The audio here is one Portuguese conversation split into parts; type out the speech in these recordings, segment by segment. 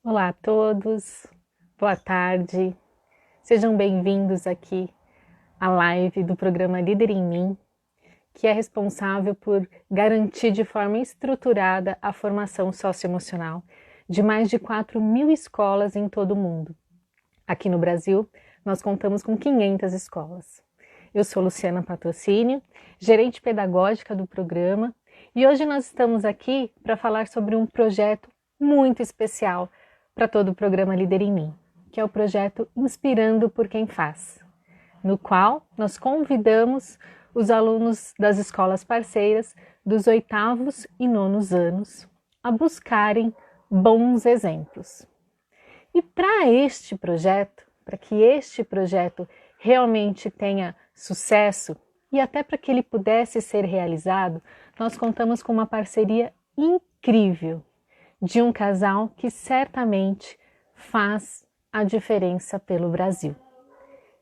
Olá a todos, boa tarde, sejam bem-vindos aqui à live do programa Líder em Mim, que é responsável por garantir de forma estruturada a formação socioemocional de mais de 4.000 escolas em todo o mundo. Aqui no Brasil, nós contamos com 500 escolas. Eu sou Luciana Patrocínio, gerente pedagógica do programa, e hoje nós estamos aqui para falar sobre um projeto muito especial para todo o programa Líder em Mim, que é o projeto Inspirando por Quem Faz, no qual nós convidamos os alunos das escolas parceiras dos 8º e 9º anos a buscarem bons exemplos. E para este projeto, para que este projeto realmente tenha sucesso e até para que ele pudesse ser realizado, nós contamos com uma parceria incrível de um casal que certamente faz a diferença pelo Brasil.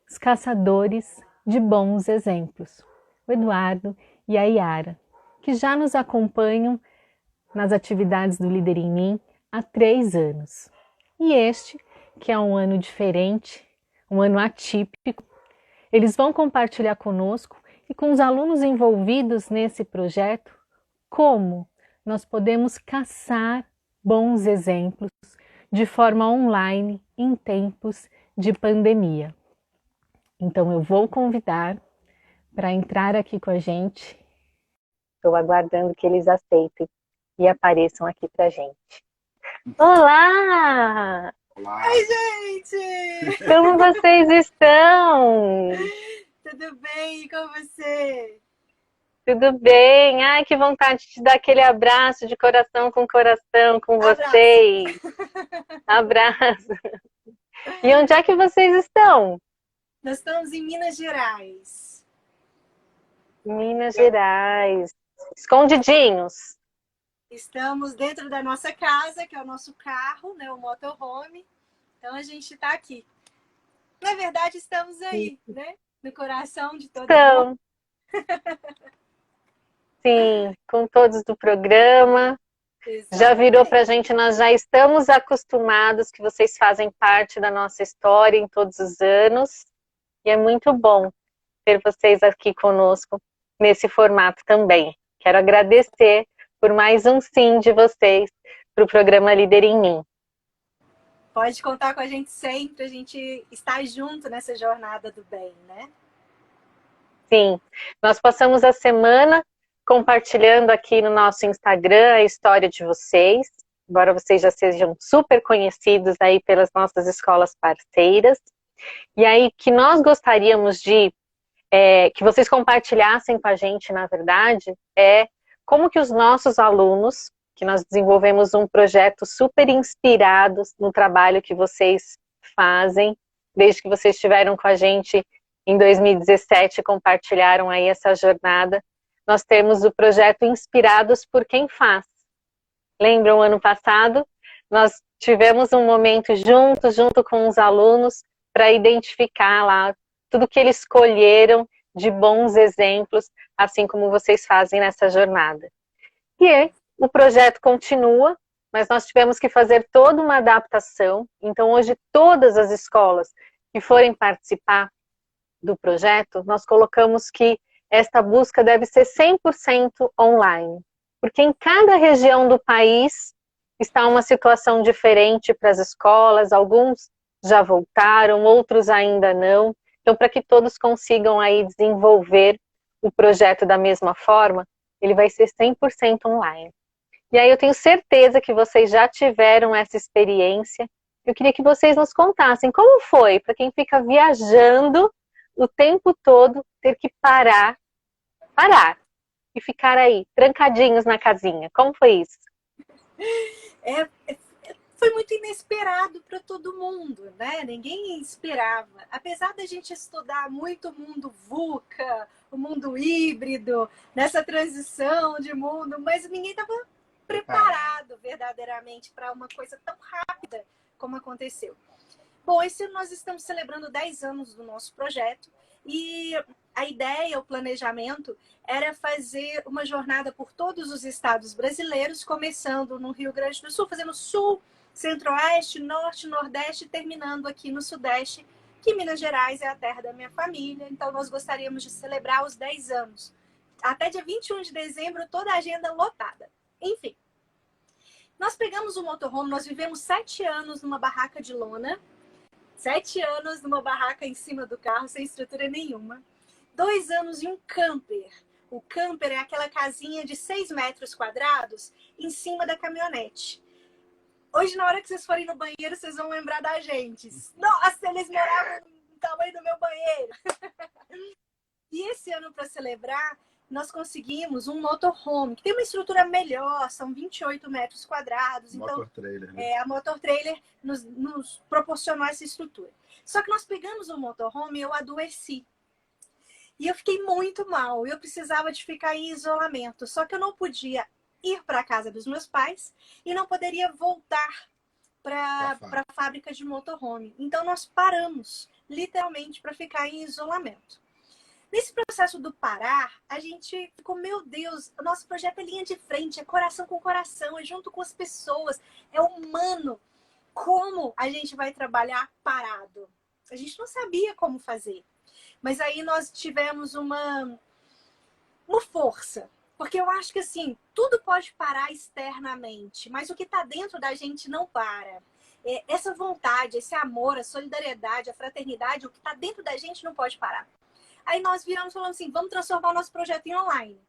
Os caçadores de bons exemplos, o Eduardo e a Yara, que já nos acompanham nas atividades do Líder em Mim há 3 anos. E este, que é um ano diferente, um ano atípico, eles vão compartilhar conosco e com os alunos envolvidos nesse projeto como nós podemos caçar bons exemplos de forma online em tempos de pandemia. Então eu vou convidar para entrar aqui com a gente. Estou aguardando que eles aceitem e apareçam aqui para a gente. Olá! Olá! Oi, gente! Como vocês estão? Tudo bem? E com você? Tudo bem? Ai, que vontade de dar aquele abraço de coração com vocês. Abraço. E onde é que vocês estão? Nós estamos em Minas Gerais. Minas Gerais. Escondidinhos. Estamos dentro da nossa casa, que é o nosso carro, né, o motorhome. Então a gente está aqui. Na verdade, estamos aí, né? No coração de todo mundo. Sim, com todos do programa. Exatamente. Já virou pra gente, nós já estamos acostumados que vocês fazem parte da nossa história em todos os anos. E é muito bom ter vocês aqui conosco nesse formato também. Quero agradecer por mais um sim de vocês para o programa Líder em Mim. Pode contar com a gente sempre, a gente está junto nessa jornada do bem, né? Sim, nós passamos a semana compartilhando aqui no nosso Instagram a história de vocês, embora vocês já sejam super conhecidos aí pelas nossas escolas parceiras. E aí que nós gostaríamos de que vocês compartilhassem com a gente, na verdade, como que os nossos alunos, que nós desenvolvemos um projeto super inspirado no trabalho que vocês fazem, desde que vocês estiveram com a gente em 2017, compartilharam aí essa jornada. Nós temos o projeto Inspirados por Quem Faz. Lembram, ano passado, nós tivemos um momento junto com os alunos para identificar lá tudo que eles escolheram de bons exemplos, assim como vocês fazem nessa jornada. E o projeto continua, mas nós tivemos que fazer toda uma adaptação. Então, hoje, todas as escolas que forem participar do projeto, nós colocamos que esta busca deve ser 100% online, porque em cada região do país está uma situação diferente para as escolas, alguns já voltaram, outros ainda não. Então, para que todos consigam aí desenvolver o projeto da mesma forma, ele vai ser 100% online. E aí eu tenho certeza que vocês já tiveram essa experiência. Eu queria que vocês nos contassem como foi, para quem fica viajando o tempo todo, ter que parar e ficar aí, trancadinhos na casinha. Como foi isso? Foi muito inesperado para todo mundo, né? Ninguém esperava. Apesar da gente estudar muito o mundo VUCA, o mundo híbrido, nessa transição de mundo, mas ninguém estava preparado verdadeiramente para uma coisa tão rápida como aconteceu. Bom, esse ano nós estamos celebrando 10 anos do nosso projeto e a ideia, o planejamento, era fazer uma jornada por todos os estados brasileiros, começando no Rio Grande do Sul, fazendo sul, Centro-Oeste, Norte, Nordeste, terminando aqui no Sudeste, que Minas Gerais é a terra da minha família. Então, nós gostaríamos de celebrar os 10 anos. Até dia 21 de dezembro, toda a agenda lotada. Enfim, nós pegamos o motorhome, nós vivemos 7 anos numa barraca de lona, 7 anos numa barraca em cima do carro, sem estrutura nenhuma. 2 anos em um camper. O camper é aquela casinha de 6 metros quadrados em cima da caminhonete. Hoje, na hora que vocês forem no banheiro, vocês vão lembrar da gente. Nossa, eles moravam no tamanho do meu banheiro. E esse ano, para celebrar, nós conseguimos um motorhome, que tem uma estrutura melhor, são 28 metros quadrados. Motor trailer, né? A motor trailer nos proporcionou essa estrutura. Só que nós pegamos o motorhome e eu adoeci. E eu fiquei muito mal, eu precisava de ficar em isolamento. Só que eu não podia ir para a casa dos meus pais e não poderia voltar para a fábrica de motorhome. Então nós paramos, literalmente, para ficar em isolamento. Nesse processo do parar, a gente ficou, meu Deus, o nosso projeto é linha de frente, é coração com coração, é junto com as pessoas, é humano. Como a gente vai trabalhar parado? A gente não sabia como fazer. Mas aí nós tivemos uma força. Porque eu acho que, assim, tudo pode parar externamente, mas o que está dentro da gente não para. Essa vontade, esse amor, a solidariedade, a fraternidade, o que está dentro da gente não pode parar. Aí nós viramos e falamos assim, vamos transformar o nosso projeto em online.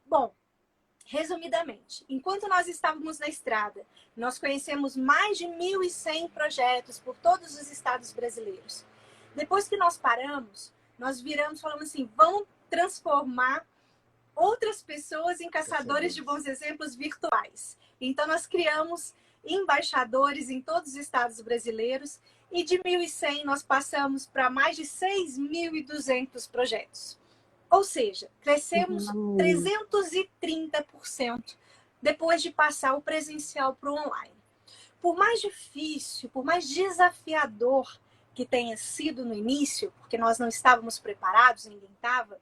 Bom, resumidamente, enquanto nós estávamos na estrada, nós conhecemos mais de 1.100 projetos por todos os estados brasileiros. Depois que nós paramos, nós viramos e falamos assim, vamos transformar outras pessoas em caçadores de bons exemplos virtuais. Então, nós criamos embaixadores em todos os estados brasileiros e de 1.100 nós passamos para mais de 6.200 projetos. Ou seja, crescemos 330% depois de passar o presencial para o online. Por mais difícil, por mais desafiador que tenha sido no início, porque nós não estávamos preparados, ninguém estava,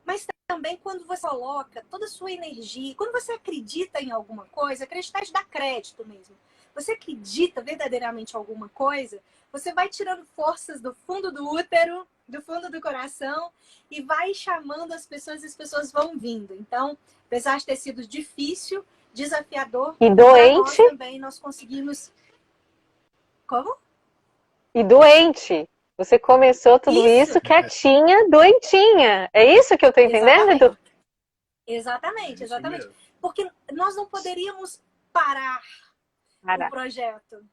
mas também quando você coloca toda a sua energia, quando você acredita em alguma coisa, acreditar de dar crédito mesmo. Você acredita verdadeiramente em alguma coisa, você vai tirando forças do fundo do útero, do fundo do coração e vai chamando as pessoas vão vindo. Então, apesar de ter sido difícil, desafiador, e doente, nós também nós conseguimos... Como? E doente. Você começou tudo isso quietinha, doentinha. É isso que eu tô entendendo, Edu? Exatamente, exatamente. Porque nós não poderíamos parar o projeto.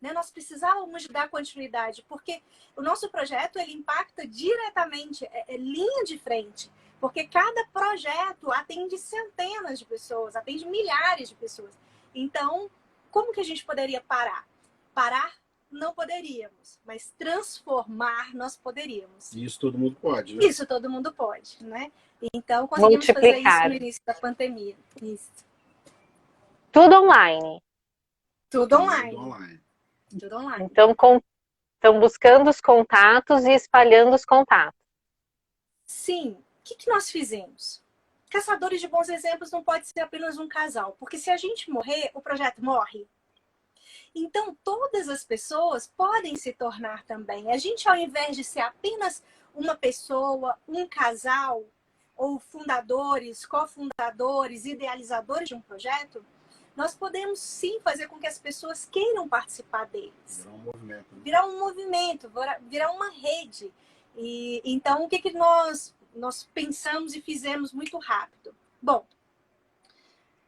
Né? Nós precisávamos dar continuidade, porque o nosso projeto ele impacta diretamente, é linha de frente. Porque cada projeto atende centenas de pessoas, atende milhares de pessoas. Então, como que a gente poderia parar? Parar não poderíamos, mas transformar nós poderíamos. E isso todo mundo pode, né? Isso todo mundo pode, né? Então, conseguimos fazer isso no início da pandemia. Isso. Tudo online. Tudo online. Tudo online. Então, estão buscando os contatos e espalhando os contatos. Sim. O que nós fizemos? Caçadores de bons exemplos não pode ser apenas um casal, porque se a gente morrer, o projeto morre. Então, todas as pessoas podem se tornar também. A gente, ao invés de ser apenas uma pessoa, um casal, ou fundadores, cofundadores, idealizadores de um projeto, nós podemos sim fazer com que as pessoas queiram participar deles. Virar um movimento. Né? Virar um movimento, virar uma rede. E, então, o que nós pensamos e fizemos muito rápido? Bom,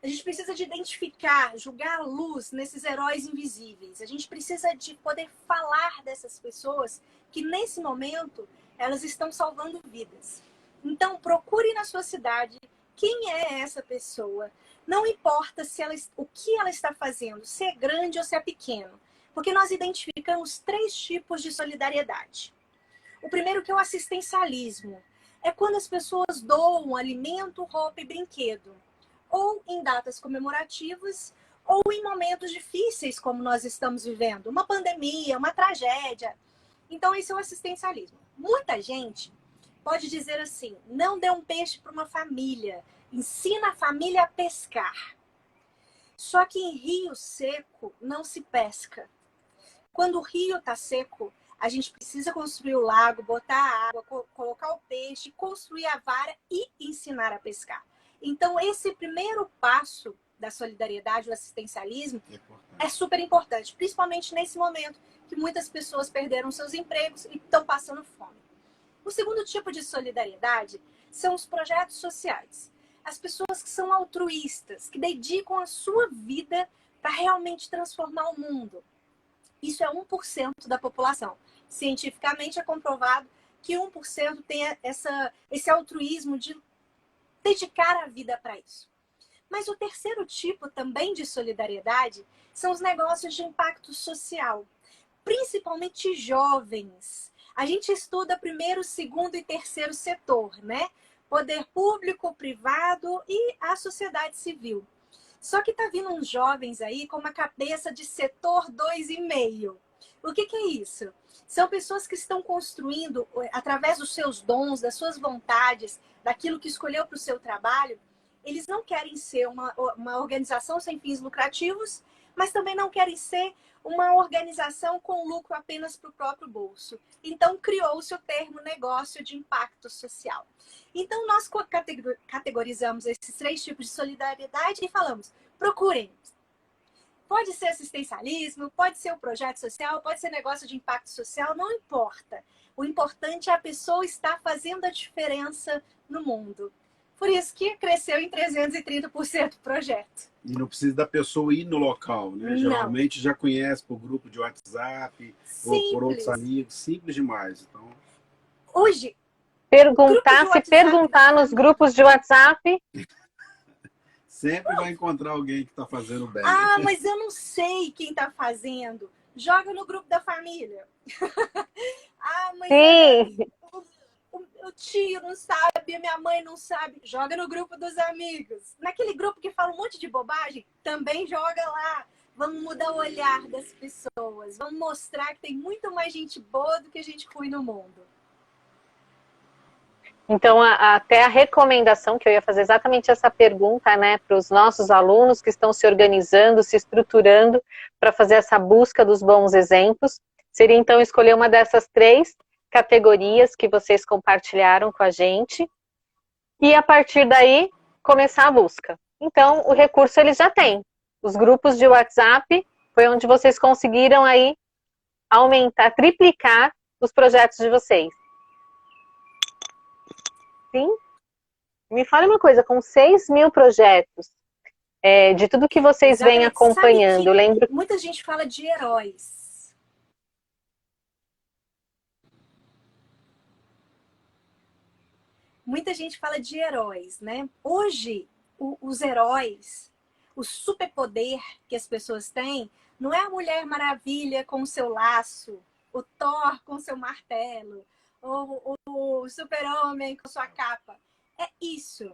a gente precisa de identificar, jogar a luz nesses heróis invisíveis. A gente precisa de poder falar dessas pessoas que, nesse momento, elas estão salvando vidas. Então, procure na sua cidade quem é essa pessoa. Não importa o que ela está fazendo, se é grande ou se é pequeno. Porque nós identificamos 3 tipos de solidariedade. O primeiro que é o assistencialismo. É quando as pessoas doam alimento, roupa e brinquedo. Ou em datas comemorativas, ou em momentos difíceis como nós estamos vivendo. Uma pandemia, uma tragédia. Então, esse é o assistencialismo. Muita gente pode dizer assim, não dê um peixe para uma família, ensina a família a pescar. Só que em rio seco não se pesca. Quando o rio está seco, a gente precisa construir o lago, botar a água, colocar o peixe, construir a vara e ensinar a pescar. Então, esse primeiro passo da solidariedade, do assistencialismo, é super importante, principalmente nesse momento que muitas pessoas perderam seus empregos e estão passando fome. O segundo tipo de solidariedade são os projetos sociais. As pessoas que são altruístas, que dedicam a sua vida para realmente transformar o mundo. Isso é 1% da população. Cientificamente é comprovado que 1% tem esse altruísmo de dedicar a vida para isso. Mas o terceiro tipo também de solidariedade são os negócios de impacto social, principalmente jovens. A gente estuda primeiro, segundo e terceiro setor, né? Poder público, privado e a sociedade civil. Só que tá vindo uns jovens aí com uma cabeça de setor 2,5. O que é isso? São pessoas que estão construindo, através dos seus dons, das suas vontades, daquilo que escolheu para o seu trabalho. Eles não querem ser uma organização sem fins lucrativos, mas também não querem ser uma organização com lucro apenas para o próprio bolso. Então, criou-se o termo negócio de impacto social. Então, nós categorizamos esses 3 tipos de solidariedade e falamos, procurem. Pode ser assistencialismo, pode ser um projeto social, pode ser negócio de impacto social, não importa. O importante é a pessoa estar fazendo a diferença no mundo. Por isso que cresceu em 330% o projeto. E não precisa da pessoa ir no local, né? Não. Geralmente já conhece por grupo de WhatsApp, ou por outros amigos, simples demais. Então, hoje, perguntar nos grupos de WhatsApp. Sempre vai encontrar alguém que está fazendo bem. Ah, mas eu não sei quem está fazendo. Joga no grupo da família. Ah, mas sim. O tio não sabe, a minha mãe não sabe. Joga no grupo dos amigos. Naquele grupo que fala um monte de bobagem, também joga lá. Vamos mudar o olhar das pessoas. Vamos mostrar que tem muito mais gente boa do que gente ruim no mundo. Então, até a recomendação, que eu ia fazer exatamente essa pergunta, né, para os nossos alunos que estão se organizando, se estruturando para fazer essa busca dos bons exemplos, seria então escolher uma dessas 3 categorias que vocês compartilharam com a gente e a partir daí começar a busca. Então, o recurso eles já têm. Os grupos de WhatsApp foi onde vocês conseguiram aí aumentar, triplicar os projetos de vocês. Sim? Me fale uma coisa, com 6.000 projetos, de tudo que vocês vêm acompanhando, eu lembro... Muita gente fala de heróis. Muita gente fala de heróis, né? Hoje, os heróis, o superpoder que as pessoas têm, não é a Mulher Maravilha com o seu laço, o Thor com seu martelo, ou o Super-Homem com sua capa. É isso.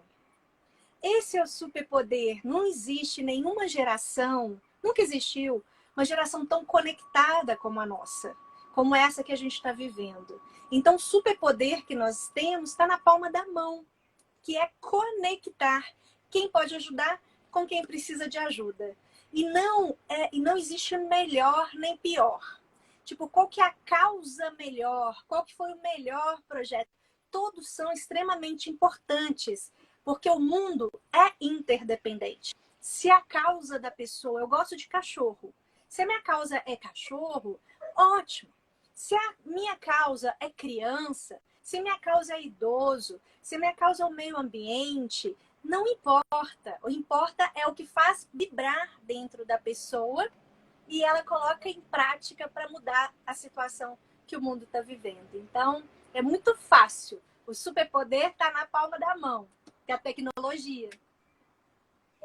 Esse é o superpoder. Não existe nenhuma geração, nunca existiu uma geração tão conectada como a nossa, como essa que a gente está vivendo. Então, o superpoder que nós temos está na palma da mão, que é conectar quem pode ajudar com quem precisa de ajuda. E não existe melhor nem pior. Tipo, qual que é a causa melhor? Qual que foi o melhor projeto? Todos são extremamente importantes, porque o mundo é interdependente. Se a causa da pessoa... Eu gosto de cachorro. Se a minha causa é cachorro, ótimo. Se a minha causa é criança, se a minha causa é idoso, se a minha causa é o meio ambiente, não importa. O que importa é o que faz vibrar dentro da pessoa e ela coloca em prática para mudar a situação que o mundo está vivendo. Então, é muito fácil. O superpoder está na palma da mão, que é a tecnologia.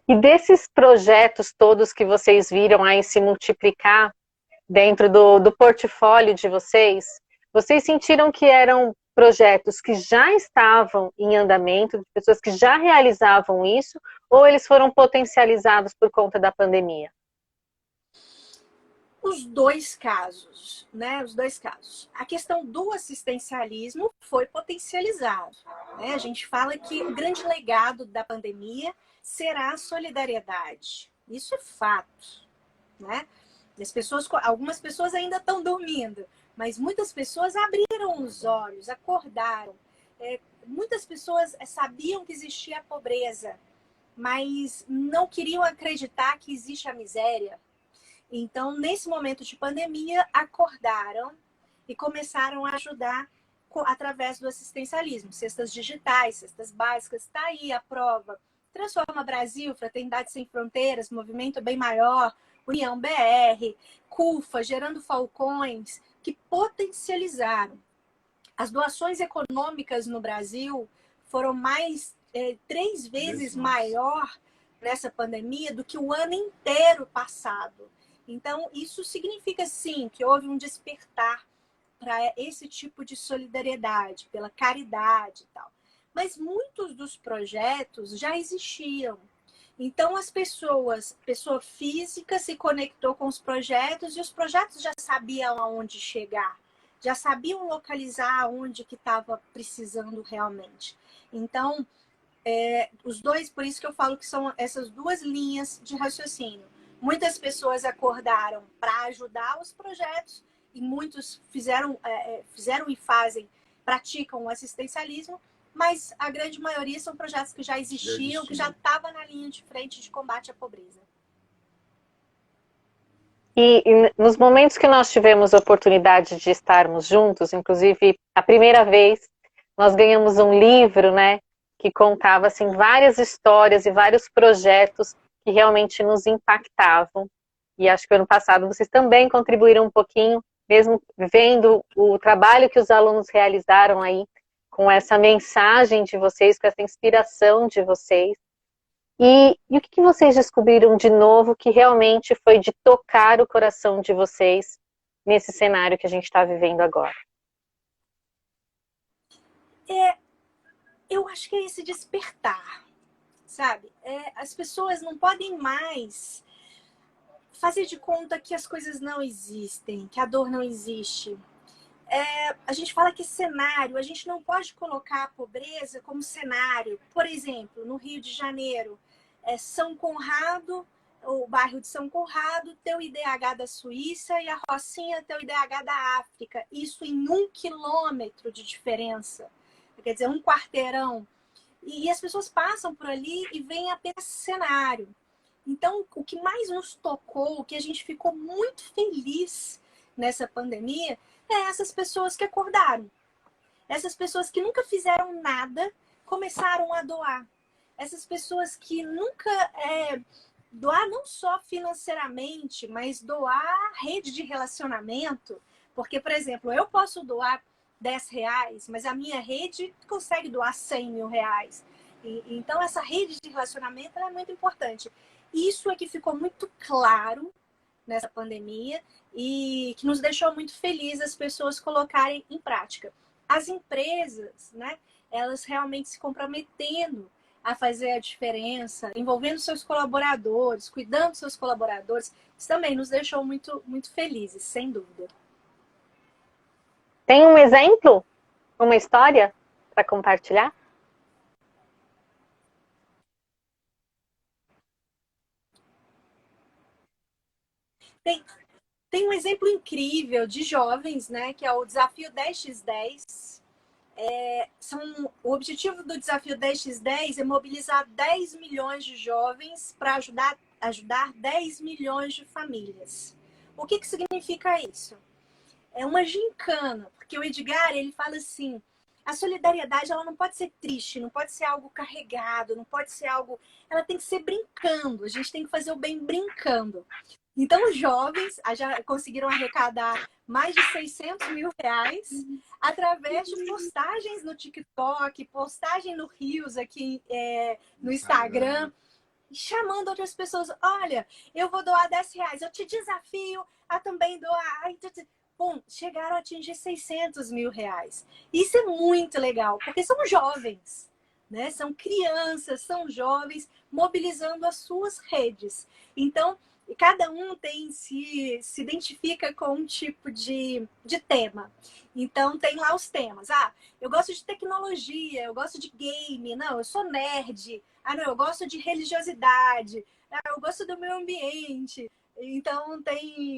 E desses projetos todos que vocês viram aí se multiplicar dentro do portfólio de vocês, vocês sentiram que eram projetos que já estavam em andamento, de pessoas que já realizavam isso, ou eles foram potencializados por conta da pandemia? Os 2 casos, né? Os 2 casos. A questão do assistencialismo foi potencializado, né? A gente fala que o grande legado da pandemia será a solidariedade. Isso é fato, né? Algumas pessoas ainda estão dormindo, mas muitas pessoas abriram os olhos, acordaram. Muitas pessoas sabiam que existia a pobreza, mas não queriam acreditar que existe a miséria. Então, nesse momento de pandemia, acordaram e começaram a ajudar através do assistencialismo. Cestas digitais, cestas básicas, está aí a prova. Transforma Brasil, Fraternidade Sem Fronteiras, Movimento Bem Maior, União BR, CUFA, Gerando Falcões, que potencializaram. As doações econômicas no Brasil foram 3 vezes maior nessa pandemia do que o ano inteiro passado. Então, isso significa, sim, que houve um despertar para esse tipo de solidariedade, pela caridade e tal. Mas muitos dos projetos já existiam. Então, pessoa física se conectou com os projetos e os projetos já sabiam aonde chegar, já sabiam localizar onde que estava precisando realmente. Então, os dois, por isso que eu falo que são essas duas linhas de raciocínio. Muitas pessoas acordaram para ajudar os projetos e muitos fizeram e praticam o assistencialismo, mas a grande maioria são projetos que já existiam, que já estavam na linha de frente de combate à pobreza. E nos momentos que nós tivemos a oportunidade de estarmos juntos, inclusive a primeira vez, nós ganhamos um livro, né, que contava assim, várias histórias e vários projetos que realmente nos impactavam. E acho que ano passado vocês também contribuíram um pouquinho, mesmo vendo o trabalho que os alunos realizaram aí, com essa mensagem de vocês, com essa inspiração de vocês. E o que vocês descobriram de novo que realmente foi de tocar o coração de vocês nesse cenário que a gente está vivendo agora? Eu acho que é esse despertar, sabe? As pessoas não podem mais fazer de conta que as coisas não existem, que a dor não existe. A gente fala que cenário, a gente não pode colocar a pobreza como cenário. Por exemplo, no Rio de Janeiro, São Conrado, o bairro de São Conrado, tem o IDH da Suíça e a Rocinha tem o IDH da África. Isso em 1 quilômetro de diferença. Quer dizer, um quarteirão. E as pessoas passam por ali e veem apenas cenário. Então, o que mais nos tocou, o que a gente ficou muito feliz nessa pandemia, essas pessoas que acordaram. Essas pessoas que nunca fizeram nada, começaram a doar. Essas pessoas que nunca... doar não só financeiramente, mas doar rede de relacionamento. Porque, por exemplo, eu posso doar R$10, mas a minha rede consegue doar R$100.000. Então, essa rede de relacionamento é muito importante. Isso é que ficou muito claro nessa pandemia e que nos deixou muito felizes as pessoas colocarem em prática. As empresas, né, elas realmente se comprometendo a fazer a diferença, envolvendo seus colaboradores, cuidando dos seus colaboradores, isso também nos deixou muito, muito felizes, sem dúvida. Tem um exemplo? Uma história para compartilhar? Tem um exemplo incrível de jovens, né, que é o Desafio 10x10. O objetivo do Desafio 10x10 é mobilizar 10 milhões de jovens para ajudar 10 milhões de famílias. O que significa isso? É uma gincana, porque o Edgar, ele fala assim, a solidariedade ela não pode ser triste, não pode ser algo carregado, não pode ser algo... Ela tem que ser brincando, a gente tem que fazer o bem brincando. Então, os jovens já conseguiram arrecadar mais de R$600.000 através de postagens no TikTok, postagem no Reels aqui no Instagram, chamando outras pessoas. Olha, eu vou doar R$10, eu te desafio a também doar. Bom, chegaram a atingir R$600.000. Isso é muito legal, porque são jovens, né? São crianças, são jovens mobilizando as suas redes. Então, E cada um se identifica com um tipo de tema. Então, tem lá os temas. Ah, eu gosto de tecnologia, eu gosto de game, não, eu sou nerd. Ah, não, eu gosto de religiosidade. Ah, eu gosto do meio ambiente. Então,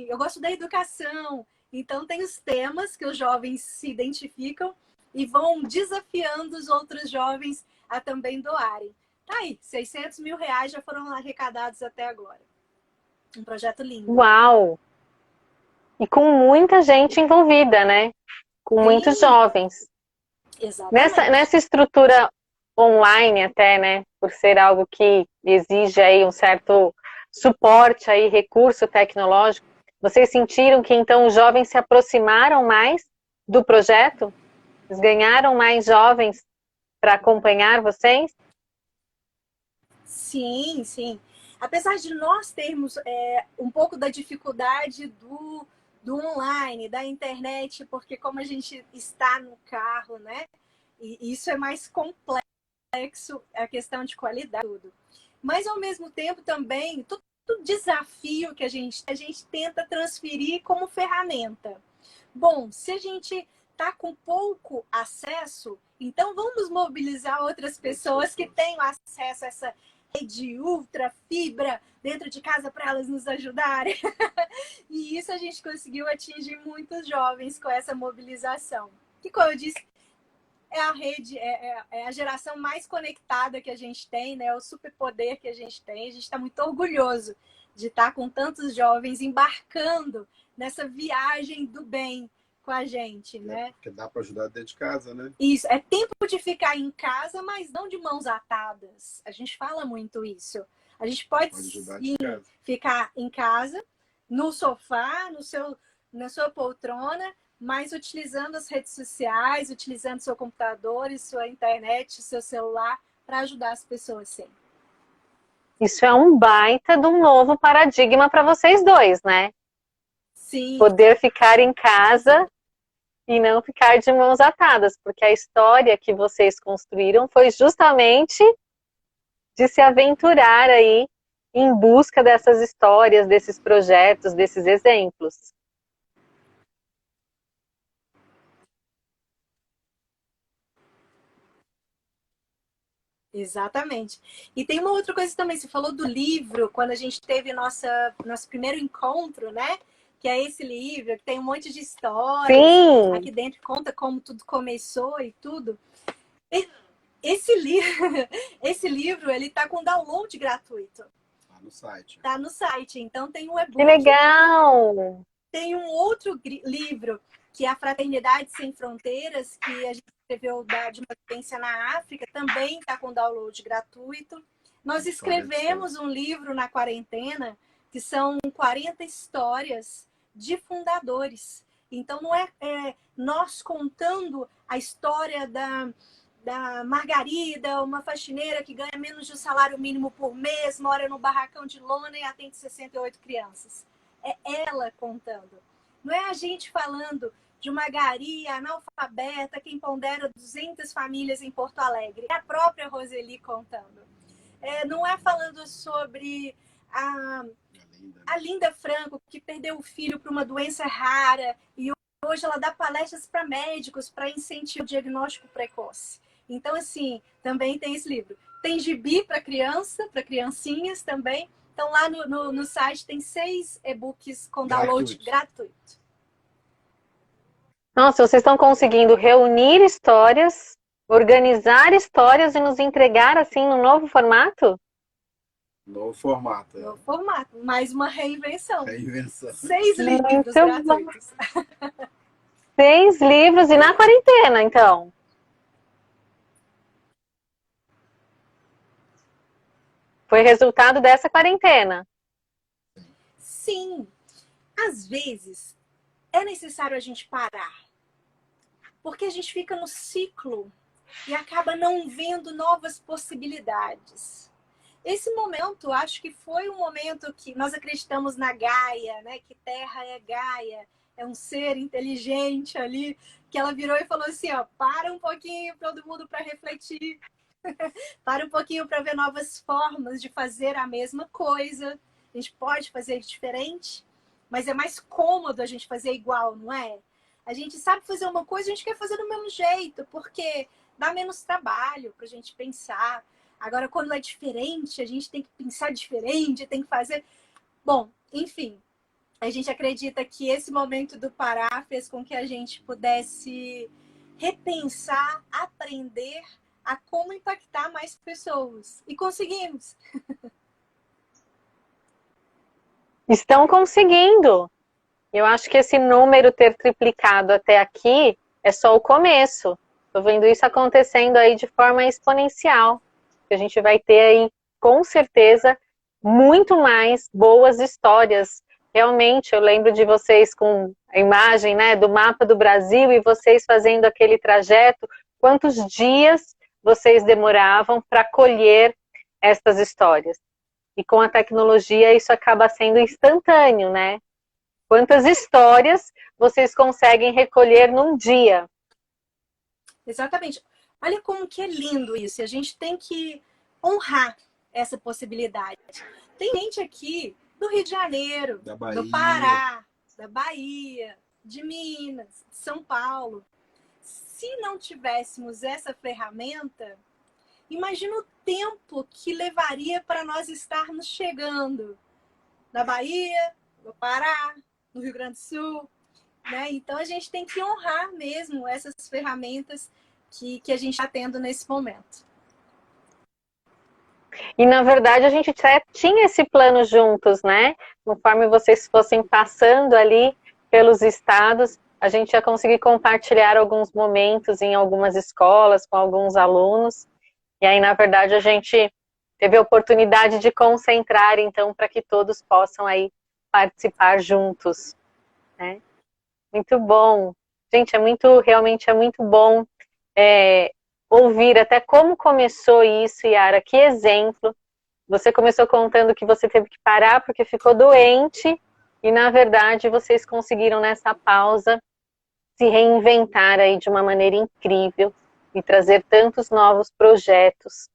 eu gosto da educação. Então, tem os temas que os jovens se identificam e vão desafiando os outros jovens a também doarem. Tá aí, R$ 600 mil já foram arrecadados até agora. Um projeto lindo. Uau! E com muita gente envolvida, né? Com muitos jovens. Exatamente. Nessa estrutura online até, né? Por ser algo que exige aí um certo suporte aí, recurso tecnológico, vocês sentiram que então os jovens se aproximaram mais do projeto? Eles ganharam mais jovens para acompanhar vocês? Sim, sim. Apesar de nós termos um pouco da dificuldade do online, da internet, porque como a gente está no carro, né? E isso é mais complexo, a questão de qualidade, tudo. Mas ao mesmo tempo também, todo desafio que a gente tenta transferir como ferramenta. Bom, se a gente está com pouco acesso, então vamos mobilizar outras pessoas que tenham acesso a essa rede ultra fibra dentro de casa para elas nos ajudarem. E isso a gente conseguiu atingir muitos jovens com essa mobilização. E como eu disse, é a rede, é a geração mais conectada que a gente tem, né? É o superpoder que a gente tem. A gente está muito orgulhoso de estar com tantos jovens embarcando nessa viagem do bem com a gente, né? Porque dá para ajudar dentro de casa, né? Isso, é tempo de ficar em casa, mas não de mãos atadas. A gente fala muito isso. A gente pode sim ficar em casa, no sofá, na sua poltrona, mas utilizando as redes sociais, utilizando seu computador, sua internet, seu celular, para ajudar as pessoas, sim. Isso é um baita de um novo paradigma para vocês dois, né? Sim. Poder ficar em casa e não ficar de mãos atadas, porque a história que vocês construíram foi justamente de se aventurar aí em busca dessas histórias, desses projetos, desses exemplos. Exatamente. E tem uma outra coisa também, você falou do livro, quando a gente teve nosso primeiro encontro, né? Que é esse livro, que tem um monte de histórias. Sim. Aqui dentro conta como tudo começou e tudo. Esse livro, ele tá com download gratuito. Tá no site. Tá no site, então tem um e-book. Que legal! Tem um outro livro, que é A Fraternidade Sem Fronteiras, que a gente escreveu de uma vivência na África, também está com download gratuito. Nós escrevemos um livro na quarentena, que são 40 histórias de fundadores. Então, não é nós contando a história da Margarida, uma faxineira que ganha menos de um salário mínimo por mês, mora no barracão de lona e atende 68 crianças. É ela contando. Não é a gente falando de uma Gari analfabeta que empodera 200 famílias em Porto Alegre. É a própria Roseli contando. Não é falando sobre a Linda Franco, que perdeu o filho por uma doença rara e hoje ela dá palestras para médicos para incentivar o diagnóstico precoce. Então, assim, também tem esse livro. Tem gibi para criança, para criancinhas também. Então, lá no site tem 6 e-books com download gratuito. Nossa, vocês estão conseguindo reunir histórias, organizar histórias e nos entregar assim no novo formato? Novo formato. Novo formato, mais uma reinvenção. 6 livros gratuitos. 6 livros e na quarentena, então. Foi resultado dessa quarentena. Sim. Às vezes, é necessário a gente parar. Porque a gente fica no ciclo e acaba não vendo novas possibilidades. Esse momento, acho que foi um momento que nós acreditamos na Gaia, né? Que Terra é Gaia, é um ser inteligente ali, que ela virou e falou assim, ó, para um pouquinho todo mundo para refletir. Para um pouquinho para ver novas formas de fazer a mesma coisa. A gente pode fazer diferente, mas é mais cômodo a gente fazer igual, não é? A gente sabe fazer uma coisa, a gente quer fazer do mesmo jeito, porque dá menos trabalho para a gente pensar. Agora, quando é diferente, a gente tem que pensar diferente, tem que fazer... Bom, enfim, a gente acredita que esse momento do Pará fez com que a gente pudesse repensar, aprender a como impactar mais pessoas. E conseguimos. Estão conseguindo. Eu acho que esse número ter triplicado até aqui é só o começo. Estou vendo isso acontecendo aí de forma exponencial. A gente vai ter aí, com certeza, muito mais boas histórias. Realmente, eu lembro de vocês com a imagem, né, do mapa do Brasil e vocês fazendo aquele trajeto. Quantos dias vocês demoravam para colher essas histórias? E com a tecnologia isso acaba sendo instantâneo, né? Quantas histórias vocês conseguem recolher num dia? Exatamente. Olha como que é lindo isso. E a gente tem que honrar essa possibilidade. Tem gente aqui do Rio de Janeiro, do Pará, da Bahia, de Minas, de São Paulo. Se não tivéssemos essa ferramenta, imagina o tempo que levaria para nós estarmos chegando na Bahia, no Pará, no Rio Grande do Sul, né? Então a gente tem que honrar mesmo essas ferramentas que a gente está tendo nesse momento. E na verdade a gente já tinha esse plano juntos, né? Conforme vocês fossem passando ali pelos estados, a gente ia conseguir compartilhar alguns momentos em algumas escolas com alguns alunos. E aí, na verdade, a gente teve a oportunidade de concentrar, então, para que todos possam aí participar juntos, né? Muito bom. Gente, realmente é muito bom ouvir até como começou isso, Yara, que exemplo. Você começou contando que você teve que parar porque ficou doente e, na verdade, vocês conseguiram nessa pausa se reinventar aí de uma maneira incrível e trazer tantos novos projetos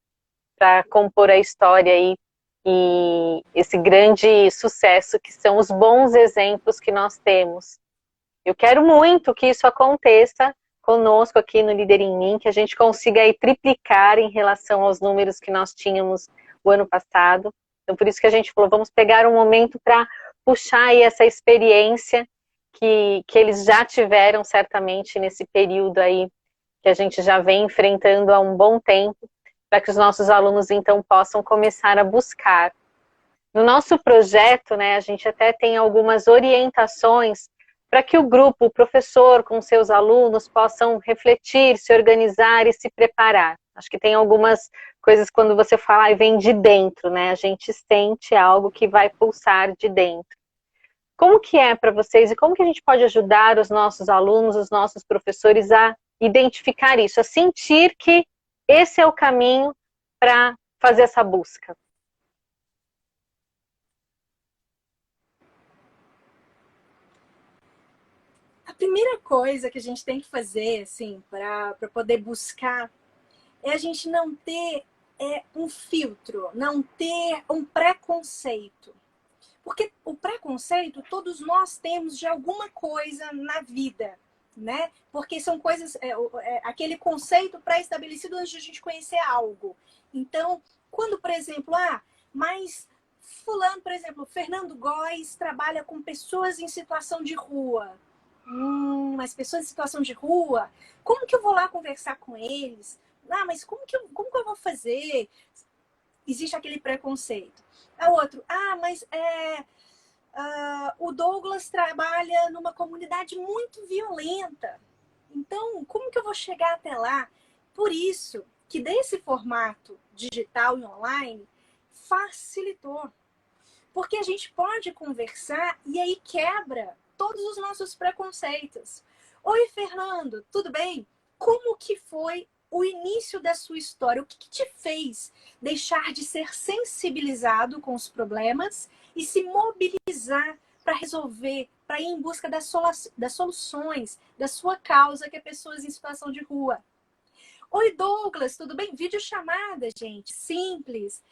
para compor a história aí e esse grande sucesso que são os bons exemplos que nós temos. Eu quero muito que isso aconteça conosco aqui no Líder em Mim, que a gente consiga aí triplicar em relação aos números que nós tínhamos o ano passado. Então, por isso que a gente falou, vamos pegar um momento para puxar aí essa experiência que eles já tiveram certamente nesse período aí que a gente já vem enfrentando há um bom tempo, para que os nossos alunos então possam começar a buscar. No nosso projeto, né, a gente até tem algumas orientações para que o grupo, o professor com seus alunos possam refletir, se organizar e se preparar. Acho que tem algumas coisas quando você fala e vem de dentro, né? A gente sente algo que vai pulsar de dentro. Como que é para vocês e como que a gente pode ajudar os nossos alunos, os nossos professores a identificar isso, a sentir que esse é o caminho para fazer essa busca? A primeira coisa que a gente tem que fazer, assim, para poder buscar, é a gente não ter um filtro, não ter um preconceito. Porque o preconceito, todos nós temos de alguma coisa na vida, né? Porque são coisas, aquele conceito pré-estabelecido antes de a gente conhecer algo. Então, quando, por exemplo, mas fulano, por exemplo, Fernando Góes trabalha com pessoas em situação de rua. Mas pessoas em situação de rua, como que eu vou lá conversar com eles? Mas como que eu vou fazer? Existe aquele preconceito. A outro, mas o Douglas trabalha numa comunidade muito violenta. Então, como que eu vou chegar até lá? Por isso que desse formato digital e online facilitou. Porque a gente pode conversar e aí quebra todos os nossos preconceitos. Oi, Fernando, tudo bem? Como que foi o início da sua história? O que te fez deixar de ser sensibilizado com os problemas e se mobilizar para resolver, para ir em busca das soluções da sua causa, que é pessoas em situação de rua? Oi, Douglas, tudo bem? Videochamada, gente, simples.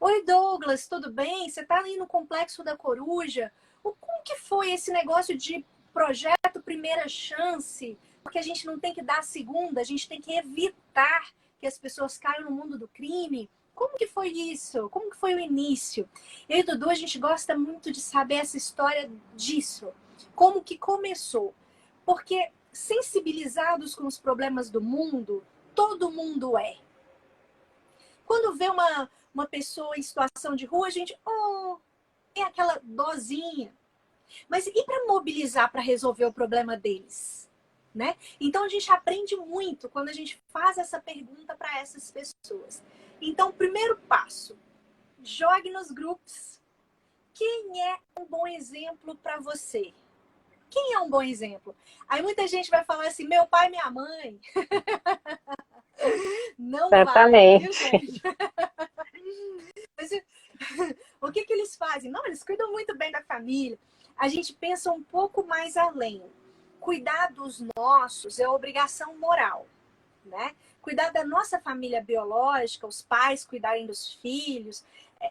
Oi, Douglas, tudo bem? Você está aí no Complexo da Coruja? Como que foi esse negócio de projeto Primeira Chance? Porque a gente não tem que dar a segunda, a gente tem que evitar que as pessoas caiam no mundo do crime. Como que foi isso? Como que foi o início? Eu e Dudu, a gente gosta muito de saber essa história disso. Como que começou? Porque sensibilizados com os problemas do mundo, todo mundo é. Quando vê uma pessoa em situação de rua, a gente, é aquela dosinha. Mas e para mobilizar para resolver o problema deles? Né? Então a gente aprende muito quando a gente faz essa pergunta para essas pessoas. Então, primeiro passo, jogue nos grupos. Quem é um bom exemplo para você? Quem é um bom exemplo? Aí muita gente vai falar assim, meu pai e minha mãe. Não vai, viu, gente? Mas, o que eles fazem? Não, eles cuidam muito bem da família. A gente pensa um pouco mais além. Cuidar dos nossos é obrigação moral, né? Cuidar da nossa família biológica, os pais cuidarem dos filhos,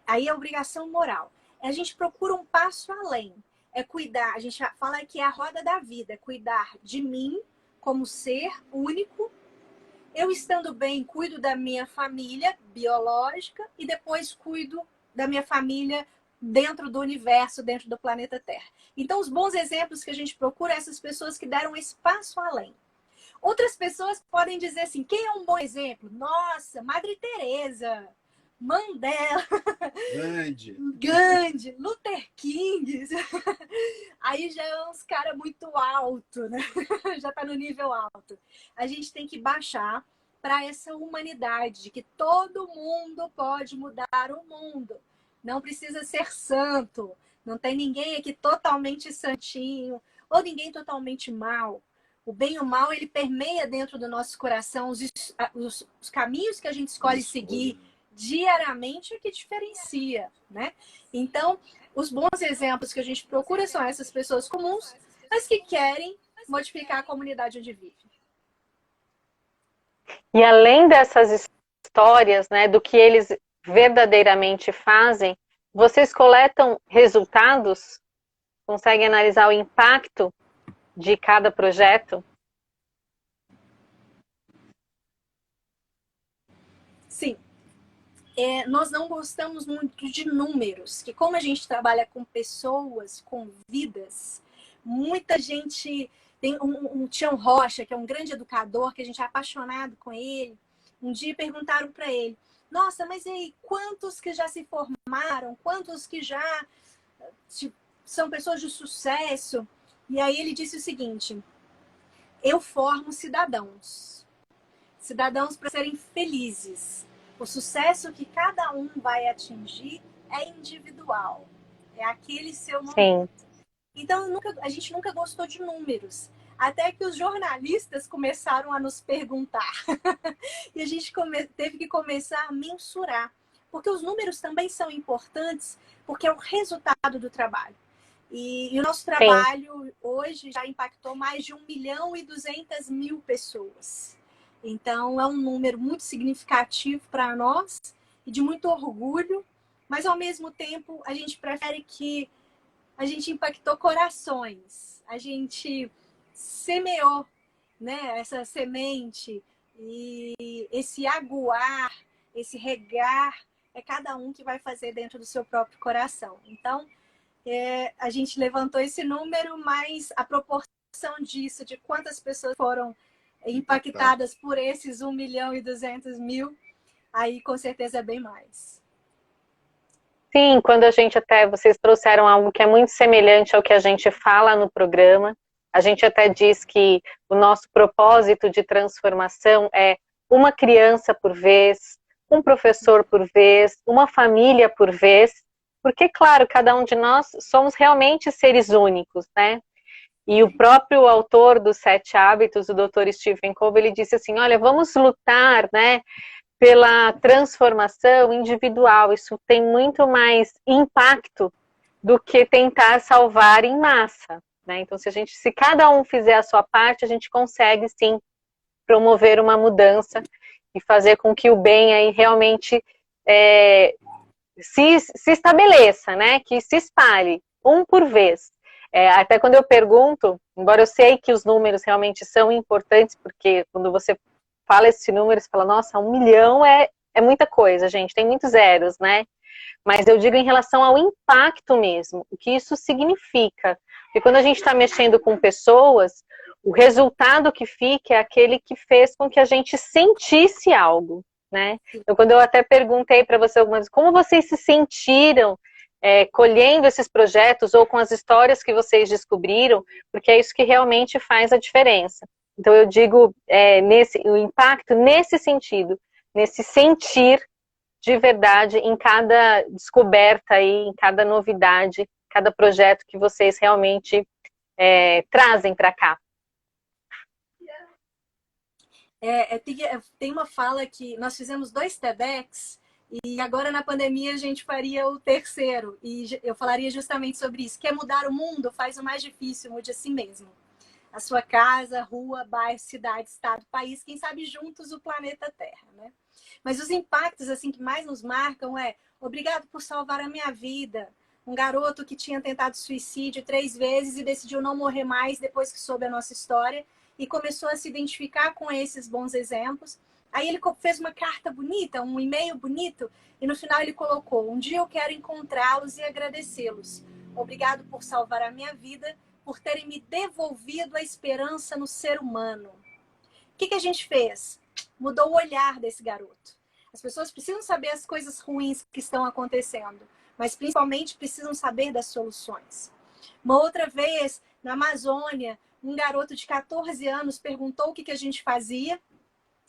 aí é obrigação moral. A gente procura um passo além. É cuidar, a gente fala que é a roda da vida, é cuidar de mim como ser único. Eu estando bem, cuido da minha família biológica e depois cuido da minha família dentro do universo, dentro do planeta Terra. Então, os bons exemplos que a gente procura, essas pessoas que deram esse passo além. Outras pessoas podem dizer assim, quem é um bom exemplo? Nossa, Madre Teresa, Mandela, Gandhi, Luther King. Aí já é uns caras muito alto, né? Já tá no nível alto. A gente tem que baixar para essa humanidade, de que todo mundo pode mudar o mundo. Não precisa ser santo. Não tem ninguém aqui totalmente santinho, ou ninguém totalmente mal. O bem e o mal, ele permeia dentro do nosso coração. Os caminhos que a gente escolhe seguir diariamente é que diferencia, né? Então, os bons exemplos que a gente procura são essas pessoas comuns, mas que querem modificar a comunidade onde vive. E além dessas histórias, né, do que eles verdadeiramente fazem, vocês coletam resultados? Conseguem analisar o impacto de cada projeto? Sim. Nós não gostamos muito de números, que como a gente trabalha com pessoas, com vidas, muita gente... Tem um Tião Rocha, que é um grande educador, que a gente é apaixonado com ele. Um dia perguntaram para ele, nossa, mas e aí, quantos que já se formaram? Quantos que já são pessoas de sucesso? E aí ele disse o seguinte, eu formo cidadãos. Cidadãos para serem felizes. O sucesso que cada um vai atingir é individual. É aquele seu momento. Sim. Então, a gente nunca gostou de números. Até que os jornalistas começaram a nos perguntar. E a gente teve que começar a mensurar. Porque os números também são importantes, porque é o resultado do trabalho. E o nosso trabalho Sim. hoje já impactou mais de 1.200.000 pessoas. Então, é um número muito significativo para nós e de muito orgulho. Mas, ao mesmo tempo, a gente prefere que a gente impactou corações, a gente semeou, né, essa semente e esse aguar, esse regar, é cada um que vai fazer dentro do seu próprio coração. Então, a gente levantou esse número, mas a proporção disso, de quantas pessoas foram impactadas por esses 1.200.000, aí com certeza é bem mais. Sim, quando a gente vocês trouxeram algo que é muito semelhante ao que a gente fala no programa, a gente até diz que o nosso propósito de transformação é uma criança por vez, um professor por vez, uma família por vez, porque, claro, cada um de nós somos realmente seres únicos, né? E o próprio autor dos 7 Hábitos, o Dr. Stephen Covey, ele disse assim, olha, vamos lutar, né, pela transformação individual. Isso tem muito mais impacto do que tentar salvar em massa, né? Então, se cada um fizer a sua parte, a gente consegue, sim, promover uma mudança e fazer com que o bem aí realmente se estabeleça, né? Que se espalhe, um por vez. Até quando eu pergunto, embora eu sei que os números realmente são importantes, porque quando você fala esse número, você fala, nossa, 1 milhão é muita coisa, gente, tem muitos zeros, né? Mas eu digo em relação ao impacto mesmo, o que isso significa. Porque quando a gente está mexendo com pessoas, o resultado que fica é aquele que fez com que a gente sentisse algo, né? Então, quando eu até perguntei para você algumas vezes, como vocês se sentiram colhendo esses projetos ou com as histórias que vocês descobriram, porque é isso que realmente faz a diferença. Então, eu digo o impacto nesse sentido, nesse sentir de verdade em cada descoberta aí, em cada novidade, cada projeto que vocês realmente trazem para cá. Tem uma fala que nós fizemos 2 TEDx e agora na pandemia a gente faria o 3º e eu falaria justamente sobre isso. Quer mudar o mundo? Faz o mais difícil, mude a si mesmo. A sua casa, rua, bairro, cidade, estado, país, quem sabe juntos o planeta Terra, né? Mas os impactos assim que mais nos marcam obrigado por salvar a minha vida. Um garoto que tinha tentado suicídio 3 vezes e decidiu não morrer mais depois que soube a nossa história e começou a se identificar com esses bons exemplos. Aí ele fez uma carta bonita, um e-mail bonito, e no final ele colocou: um dia eu quero encontrá-los e agradecê-los. Obrigado por salvar a minha vida, por terem me devolvido a esperança no ser humano. O que a gente fez? Mudou o olhar desse garoto. As pessoas precisam saber as coisas ruins que estão acontecendo, mas principalmente precisam saber das soluções. Uma outra vez, na Amazônia, um garoto de 14 anos perguntou o que a gente fazia.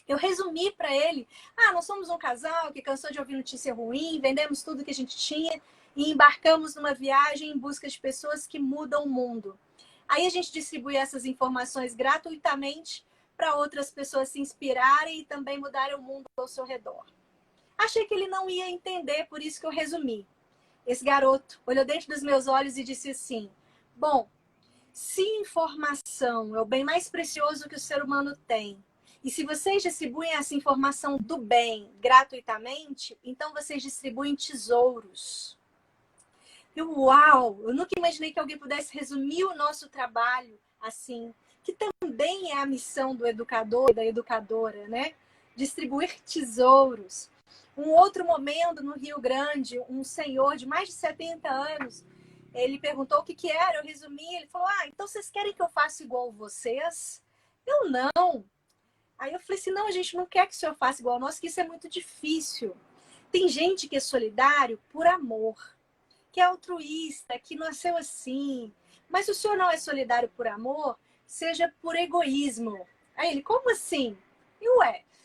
Eu resumi para ele: nós somos um casal que cansou de ouvir notícia ruim, vendemos tudo que a gente tinha e embarcamos numa viagem em busca de pessoas que mudam o mundo. Aí a gente distribui essas informações gratuitamente para outras pessoas se inspirarem e também mudarem o mundo ao seu redor. Achei que ele não ia entender, por isso que eu resumi. Esse garoto olhou dentro dos meus olhos e disse assim: bom, se informação é o bem mais precioso que o ser humano tem, e se vocês distribuem essa informação do bem gratuitamente, então vocês distribuem tesouros. Uau! Eu nunca imaginei que alguém pudesse resumir o nosso trabalho assim, que também é a missão do educador e da educadora, né? Distribuir tesouros. Um outro momento no Rio Grande, um senhor de mais de 70 anos, ele perguntou o que era, eu resumi, ele falou: então vocês querem que eu faça igual vocês? Eu não. Aí eu falei assim: não, a gente não quer que o senhor faça igual nós, que isso é muito difícil. Tem gente que é solidário por amor, que é altruísta, que nasceu assim. Mas o senhor não é solidário por amor, seja por egoísmo. Aí ele: como assim?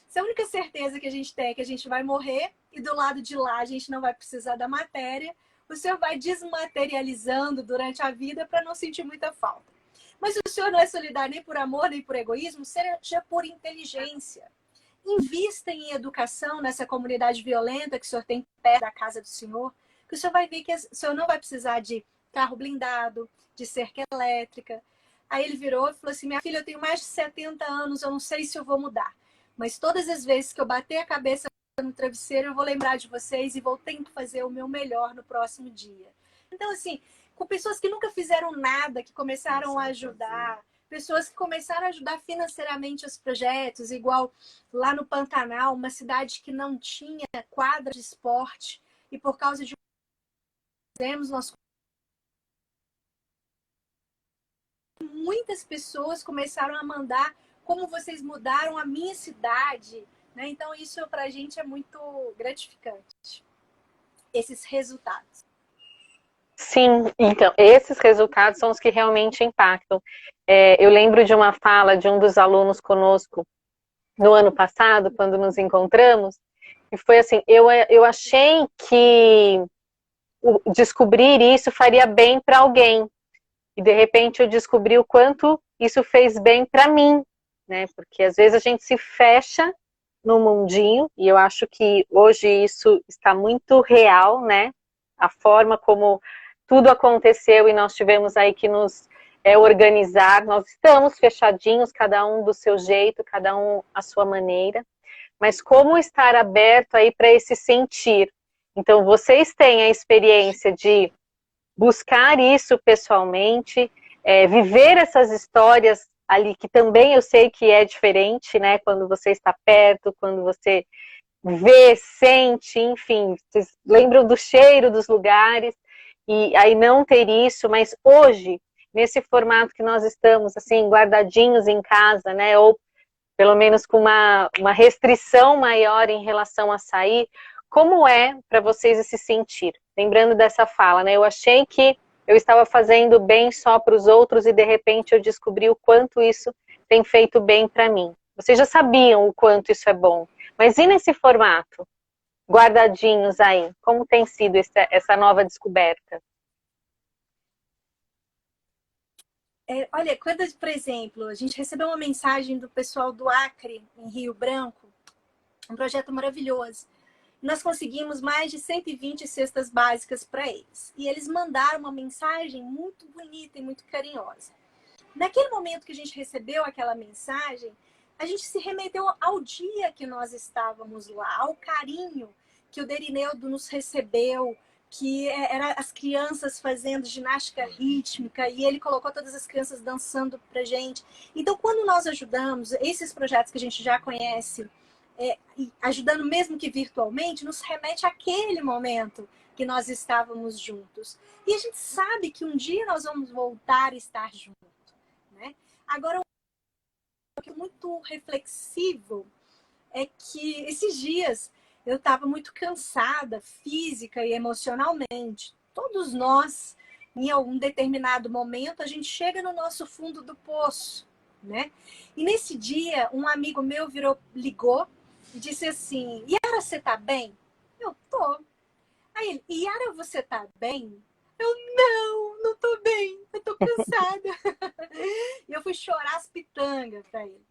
Se a única certeza que a gente tem é que a gente vai morrer e do lado de lá a gente não vai precisar da matéria, o senhor vai desmaterializando durante a vida para não sentir muita falta. Mas o senhor não é solidário nem por amor, nem por egoísmo, seja por inteligência. Invista em educação nessa comunidade violenta que o senhor tem perto da casa do senhor, que o senhor vai ver que o senhor não vai precisar de carro blindado, de cerca elétrica. Aí ele virou e falou assim: minha filha, eu tenho mais de 70 anos, eu não sei se eu vou mudar. Mas todas as vezes que eu bater a cabeça no travesseiro, eu vou lembrar de vocês e vou tentar fazer o meu melhor no próximo dia. Então, assim, com pessoas que nunca fizeram nada, que começaram a ajudar, pessoas que começaram a ajudar financeiramente os projetos, igual lá no Pantanal, uma cidade que não tinha quadra de esporte, e por causa de nós muitas pessoas começaram a mandar como vocês mudaram a minha cidade, né? Então isso pra gente é muito gratificante, esses resultados. Sim, então, esses resultados são os que realmente impactam. Eu lembro de uma fala de um dos alunos conosco no ano passado, quando nos encontramos, e foi assim: eu achei que descobrir isso faria bem para alguém, e de repente eu descobri o quanto isso fez bem para mim, né? Porque às vezes a gente se fecha no mundinho, e eu acho que hoje isso está muito real, né? A forma como tudo aconteceu e nós tivemos aí que nos organizar, nós estamos fechadinhos, cada um do seu jeito, cada um à sua maneira, mas como estar aberto aí para esse sentir. Então, vocês têm a experiência de buscar isso pessoalmente, viver essas histórias ali, que também eu sei que é diferente, né? Quando você está perto, quando você vê, sente, enfim, vocês lembram do cheiro dos lugares, e aí não ter isso, mas hoje, nesse formato que nós estamos, assim, guardadinhos em casa, né? Ou pelo menos com uma restrição maior em relação a sair, como é para vocês esse sentir? Lembrando dessa fala, né? Eu achei que eu estava fazendo bem só para os outros e de repente eu descobri o quanto isso tem feito bem para mim. Vocês já sabiam o quanto isso é bom, mas e nesse formato? Guardadinhos aí, como tem sido essa nova descoberta? Olha, quando, por exemplo, a gente recebeu uma mensagem do pessoal do Acre, em Rio Branco, um projeto maravilhoso. Nós conseguimos mais de 120 cestas básicas para eles. E eles mandaram uma mensagem muito bonita e muito carinhosa. Naquele momento que a gente recebeu aquela mensagem, a gente se remeteu ao dia que nós estávamos lá, ao carinho que o Derineudo nos recebeu, que era as crianças fazendo ginástica rítmica e ele colocou todas as crianças dançando pra gente. Então, quando nós ajudamos esses projetos que a gente já conhece, ajudando mesmo que virtualmente, nos remete àquele momento que nós estávamos juntos. E a gente sabe que um dia nós vamos voltar a estar juntos, né? Agora, o que é muito reflexivo é que esses dias eu estava muito cansada, física e emocionalmente. Todos nós, em algum determinado momento, a gente chega no nosso fundo do poço, né? E nesse dia, um amigo meu ligou e disse assim: Yara, você tá bem? Eu tô. Aí ele: Yara, você tá bem? Eu não tô bem, eu tô cansada. E eu fui chorar as pitangas pra ele.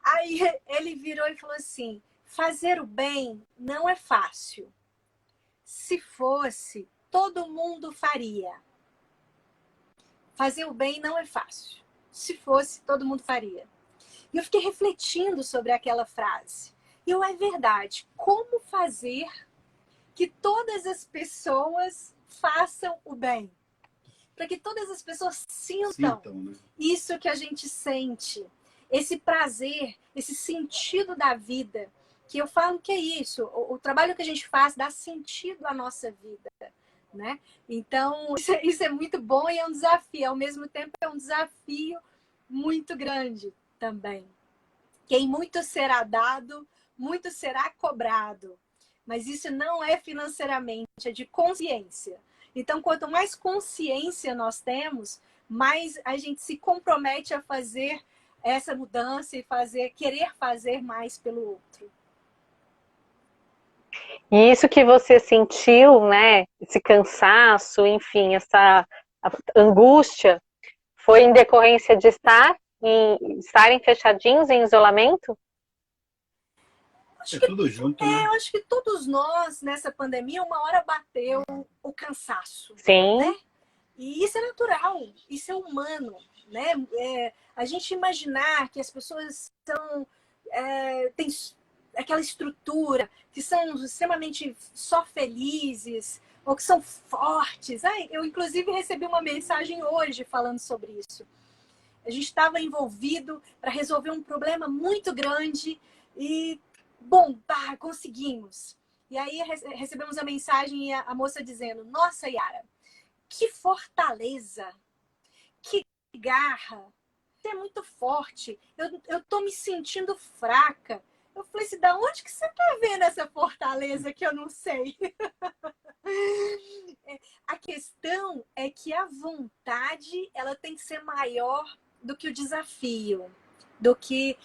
Aí ele virou e falou assim: fazer o bem não é fácil. Se fosse, todo mundo faria. Fazer o bem não é fácil. Se fosse, todo mundo faria. E eu fiquei refletindo sobre aquela frase. E é verdade. Como fazer que todas as pessoas façam o bem? Para que todas as pessoas sintam né? Isso que a gente sente. Esse prazer, esse sentido da vida. Que eu falo que é isso. O trabalho que a gente faz dá sentido à nossa vida. Né? Então, isso é muito bom e é um desafio. Ao mesmo tempo, é um desafio muito grande também. Quem muito será dado, muito será cobrado. Mas isso não é financeiramente, é de consciência. Então, quanto mais consciência nós temos, mais a gente se compromete a fazer essa mudança e querer fazer mais pelo outro. E isso que você sentiu, né, esse cansaço, enfim, essa angústia, foi em decorrência de estarem fechadinhos em isolamento? Tudo junto, né? Eu acho que todos nós, nessa pandemia, uma hora bateu o cansaço. Sim. Né? E isso é natural, isso é humano. Né? A gente imaginar que as pessoas têm aquela estrutura, que são extremamente só felizes, ou que são fortes. Eu, inclusive, recebi uma mensagem hoje falando sobre isso. A gente estava envolvido para resolver um problema muito grande e, bom, conseguimos. E aí recebemos a mensagem e a moça dizendo: nossa, Yara, que fortaleza, que garra, você é muito forte, eu tô me sentindo fraca. Eu falei assim: da onde que você tá vendo essa fortaleza que eu não sei? A questão é que a vontade ela tem que ser maior do que o desafio, do que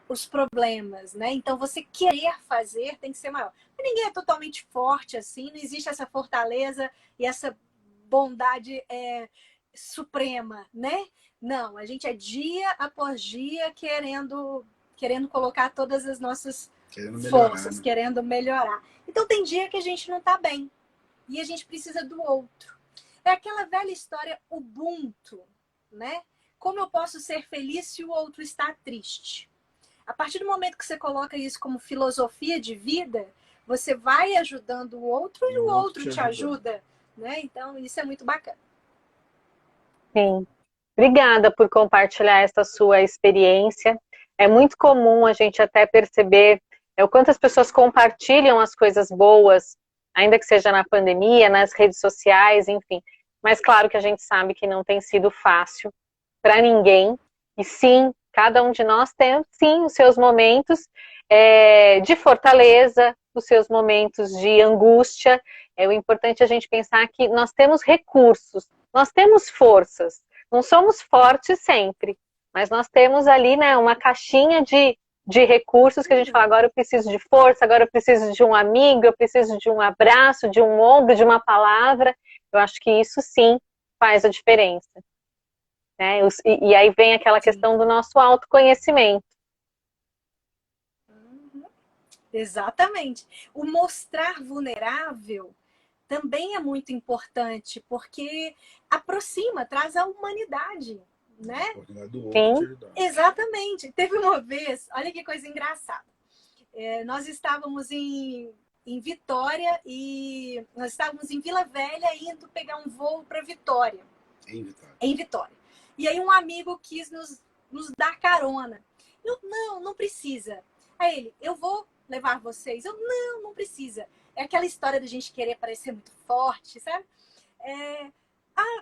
os problemas, né? Então, você querer fazer tem que ser maior. Mas ninguém é totalmente forte assim, não existe essa fortaleza e essa bondade suprema, né? Não, a gente é dia após dia querendo colocar todas as nossas forças, né? Querendo melhorar. Então, tem dia que a gente não tá bem e a gente precisa do outro. É aquela velha história Ubuntu, né? Como eu posso ser feliz se o outro está triste? A partir do momento que você coloca isso como filosofia de vida, você vai ajudando o outro e o outro te ajuda. ajuda, né? Então, isso é muito bacana. Sim. Obrigada por compartilhar essa sua experiência. É muito comum a gente até perceber o quanto as pessoas compartilham as coisas boas, ainda que seja na pandemia, nas redes sociais, enfim. Mas claro que a gente sabe que não tem sido fácil para ninguém. E sim, cada um de nós tem sim os seus momentos de fortaleza, os seus momentos de angústia. O importante é a gente pensar que nós temos recursos, nós temos forças. Não somos fortes sempre, mas nós temos ali, né, uma caixinha de recursos que a gente fala, agora eu preciso de força, agora eu preciso de um amigo, eu preciso de um abraço, de um ombro, de uma palavra. Eu acho que isso sim faz a diferença. Né? E aí vem aquela questão do nosso autoconhecimento. Exatamente. O mostrar vulnerável também é muito importante, porque aproxima, traz a humanidade, né? Do outro te ajudar. Exatamente. Teve uma vez, olha que coisa engraçada. Nós estávamos em Vitória e nós estávamos em Vila Velha indo pegar um voo para Vitória. Em Vitória. E aí um amigo quis nos dar carona. Eu, não precisa. Aí ele, eu vou levar vocês. Eu, não precisa. É aquela história da gente querer parecer muito forte, sabe?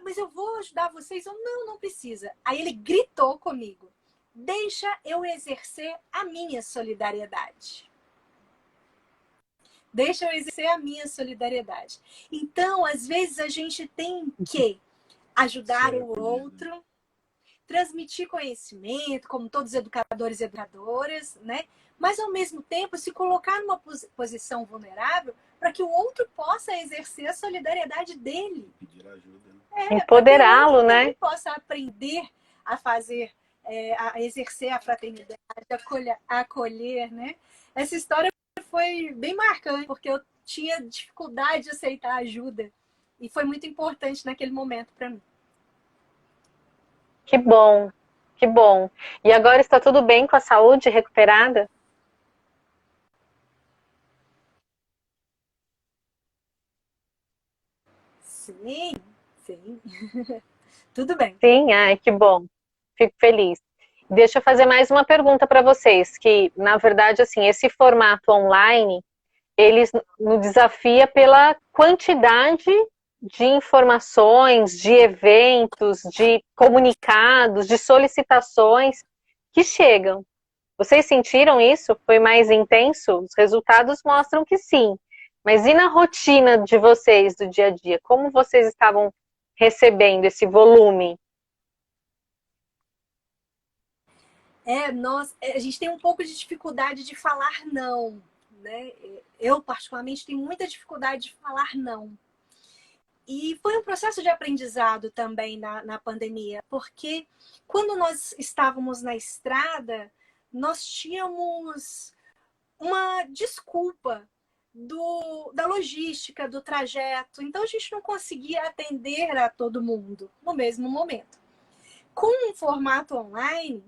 Mas eu vou ajudar vocês. Eu, não precisa. Aí ele gritou comigo. Deixa eu exercer a minha solidariedade. Deixa eu exercer a minha solidariedade. Então, às vezes, a gente tem que ajudar o outro, transmitir conhecimento, como todos os educadores e educadoras, né? Mas, ao mesmo tempo, se colocar numa posição vulnerável para que o outro possa exercer a solidariedade dele. Pedir ajuda. Né? Empoderá-lo, né? Que ele possa aprender a fazer, a exercer a fraternidade, a acolher, né? Essa história foi bem marcante, porque eu tinha dificuldade de aceitar ajuda. E foi muito importante naquele momento para mim. Que bom, que bom. E agora está tudo bem com a saúde recuperada? Sim. Tudo bem. Sim, ai, que bom. Fico feliz. Deixa eu fazer mais uma pergunta para vocês, que, na verdade, assim, esse formato online, ele nos desafia pela quantidade de informações, de eventos, de comunicados, de solicitações que chegam. Vocês sentiram isso? Foi mais intenso? Os resultados mostram que sim. Mas e na rotina de vocês, do dia a dia? Como vocês estavam recebendo esse volume? A gente tem um pouco de dificuldade de falar não, né? Eu, particularmente, tenho muita dificuldade de falar não. E foi um processo de aprendizado também na pandemia, porque quando nós estávamos na estrada, nós tínhamos uma desculpa da logística, do trajeto. Então, a gente não conseguia atender a todo mundo no mesmo momento. Com um formato online,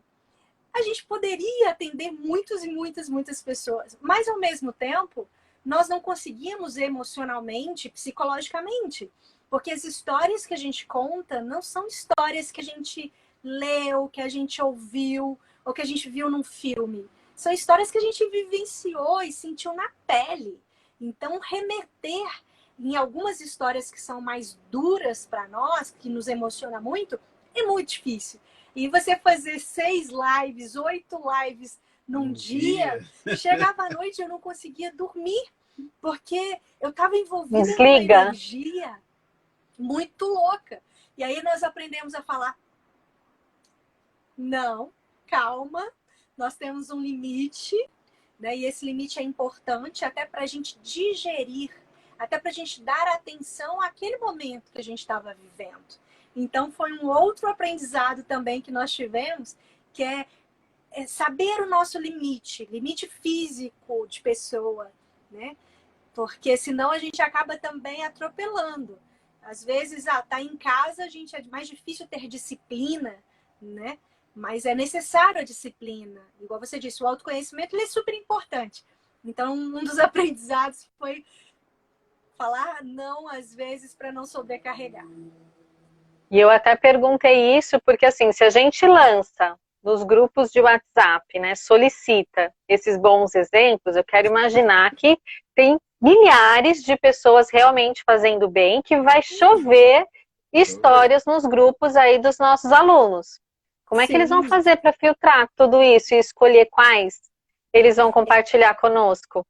a gente poderia atender muitas e muitas pessoas, mas ao mesmo tempo nós não conseguíamos emocionalmente, psicologicamente, porque as histórias que a gente conta não são histórias que a gente leu, que a gente ouviu ou que a gente viu num filme. São histórias que a gente vivenciou e sentiu na pele. Então, remeter em algumas histórias que são mais duras para nós, que nos emociona muito, é muito difícil. E você fazer 6 lives, 8 lives num dia, chegava à noite e eu não conseguia dormir, porque eu estava envolvida numa energia muito louca. E aí nós aprendemos a falar, não, calma, nós temos um limite, né? E esse limite é importante até para a gente digerir, até para a gente dar atenção àquele momento que a gente estava vivendo. Então, foi um outro aprendizado também que nós tivemos, que é saber o nosso limite físico de pessoa, né? Porque senão a gente acaba também atropelando. Às vezes, tá em casa, a gente é mais difícil ter disciplina, né? Mas é necessário a disciplina. Igual você disse, o autoconhecimento ele é super importante. Então, um dos aprendizados foi falar não, às vezes, para não sobrecarregar. E eu até perguntei isso porque, assim, se a gente lança nos grupos de WhatsApp, né, solicita esses bons exemplos, eu quero imaginar que tem milhares de pessoas realmente fazendo bem, que vai chover histórias nos grupos aí dos nossos alunos. Como é que eles vão Sim. fazer para filtrar tudo isso e escolher quais eles vão compartilhar conosco?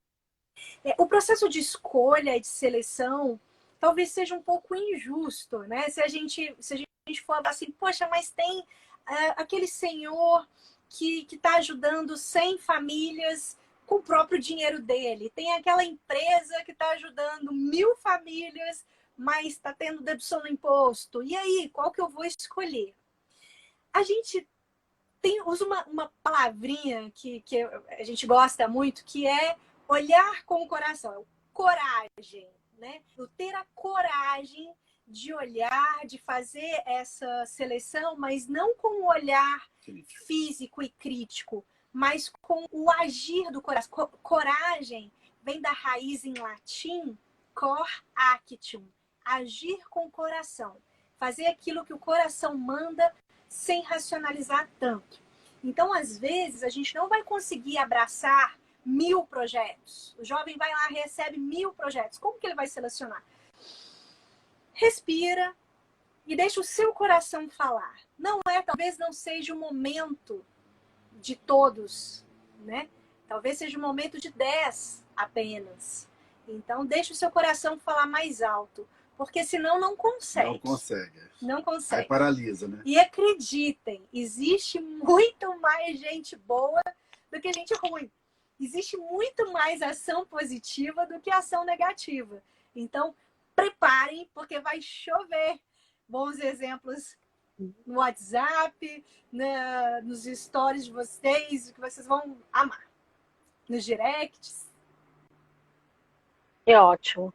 O processo de escolha e de seleção talvez seja um pouco injusto, né? Se a gente for assim, poxa, mas tem aquele senhor que está ajudando 100 famílias com o próprio dinheiro dele. Tem aquela empresa que está ajudando 1000 famílias, mas está tendo dedução no imposto. E aí, qual que eu vou escolher? A gente usa uma palavrinha que a gente gosta muito, que é olhar com o coração. Coragem, né? Eu ter a coragem de olhar, de fazer essa seleção, mas não com o olhar físico e crítico, mas com o agir do coração. Coragem vem da raiz em latim cor actium, agir com o coração, fazer aquilo que o coração manda sem racionalizar tanto. Então, às vezes, a gente não vai conseguir abraçar 1000 projetos. O jovem vai lá, recebe 1000 projetos. Como que ele vai selecionar? Respira e deixa o seu coração falar. Talvez não seja o momento de todos, né? Talvez seja o momento de 10 apenas. Então, deixa o seu coração falar mais alto, porque senão não consegue. Não consegue. Não consegue. Aí paralisa, né? E acreditem, existe muito mais gente boa do que gente ruim. Existe muito mais ação positiva do que ação negativa. Então, preparem, porque vai chover bons exemplos no WhatsApp, nos stories de vocês, que vocês vão amar. Nos directs. Que ótimo.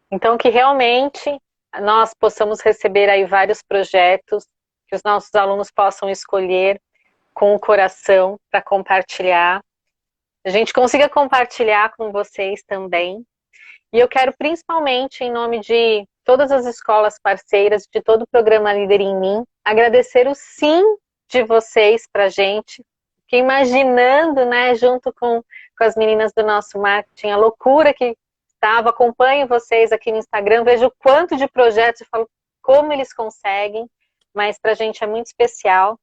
Então, que realmente nós possamos receber aí vários projetos, que os nossos alunos possam escolher com o coração para compartilhar. A gente consiga compartilhar com vocês também. E eu quero principalmente, em nome de todas as escolas parceiras, de todo o programa Líder em Mim, agradecer o sim de vocês para a gente. Fiquei imaginando, né, junto com as meninas do nosso marketing, a loucura que estava. Acompanho vocês aqui no Instagram, vejo o quanto de projetos e falo como eles conseguem, mas para a gente é muito especial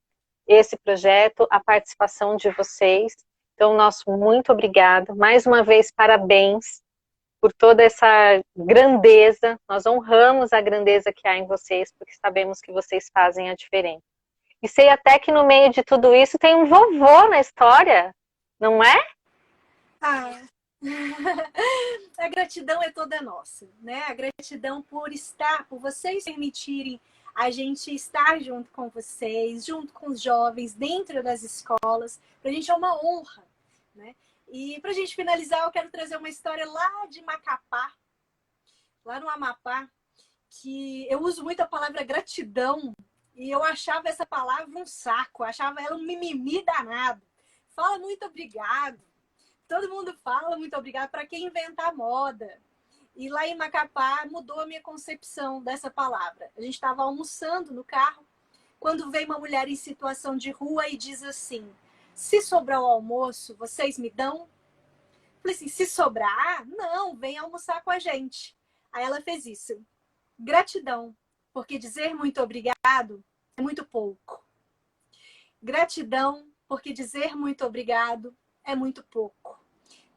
esse projeto, a participação de vocês. Então, nosso muito obrigado. Mais uma vez, parabéns por toda essa grandeza. Nós honramos a grandeza que há em vocês, porque sabemos que vocês fazem a diferença. E sei até que no meio de tudo isso tem um vovô na história, não é? Ah, a gratidão é toda nossa, né? A gratidão por vocês permitirem a gente estar junto com vocês, junto com os jovens, dentro das escolas. Para a gente é uma honra, né? E para a gente finalizar, eu quero trazer uma história lá de Macapá, lá no Amapá, que eu uso muito a palavra gratidão e eu achava essa palavra um saco, achava ela um mimimi danado. Fala muito obrigado. Todo mundo fala muito obrigado para quem inventa a moda. E lá em Macapá mudou a minha concepção dessa palavra. A gente estava almoçando no carro, quando veio uma mulher em situação de rua e diz assim: se sobrar o almoço, vocês me dão? Falei assim: se sobrar, não, vem almoçar com a gente. Aí ela fez isso. Gratidão, porque dizer muito obrigado é muito pouco. Gratidão, porque dizer muito obrigado é muito pouco.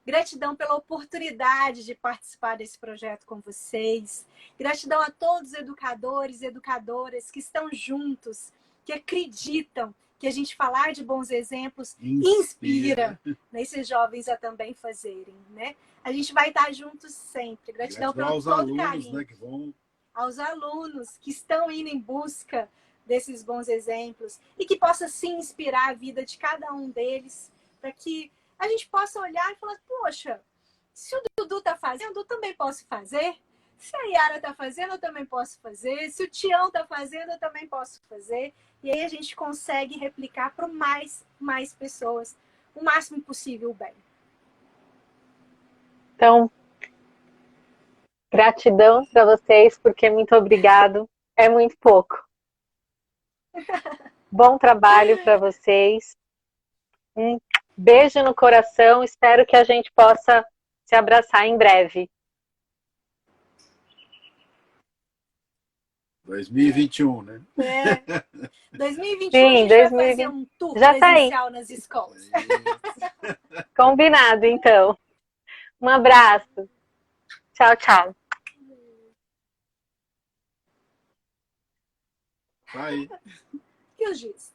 Gratidão pela oportunidade de participar desse projeto com vocês. Gratidão a todos os educadores e educadoras que estão juntos, que acreditam que a gente falar de bons exemplos inspira esses jovens a também fazerem, né? A gente vai estar juntos sempre. Gratidão pelo aos todo alunos, carinho. né, que vão... Aos alunos que estão indo em busca desses bons exemplos e que possa sim inspirar a vida de cada um deles, para que a gente possa olhar e falar: poxa, se o Dudu está fazendo, eu também posso fazer. Se a Yara está fazendo, eu também posso fazer. Se o Tião está fazendo, eu também posso fazer. E aí a gente consegue replicar para mais pessoas o máximo possível o bem. Então, gratidão para vocês, porque muito obrigado é muito pouco. Bom trabalho para vocês. Um beijo no coração. Espero que a gente possa se abraçar em breve. 2021, né? 2021 Sim, a gente vai fazer um tour já presencial nas escolas. Combinado, então. Um abraço. Tchau, tchau. Vai. E o giz?